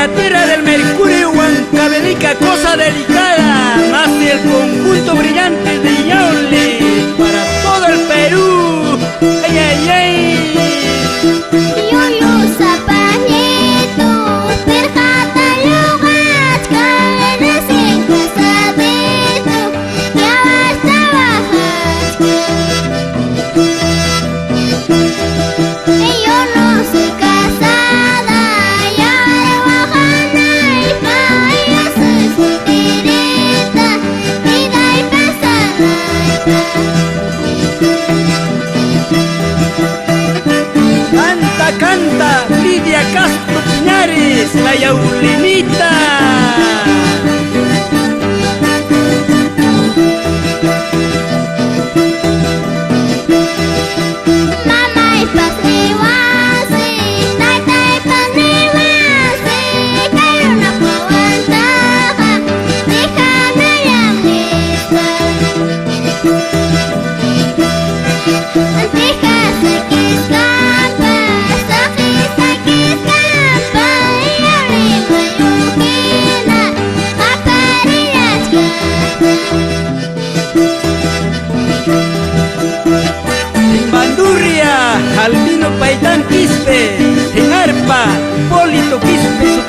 la tierra del mercurio, Huancavelica, cosa delicada, nace el conjunto brillante de Yaule para todo el Perú. ¡Ay, ay, ay! Canta Lidia Castro Piñares, la Yaulinita. Albino Paitán Quispe, en arpa, Polito Quispe,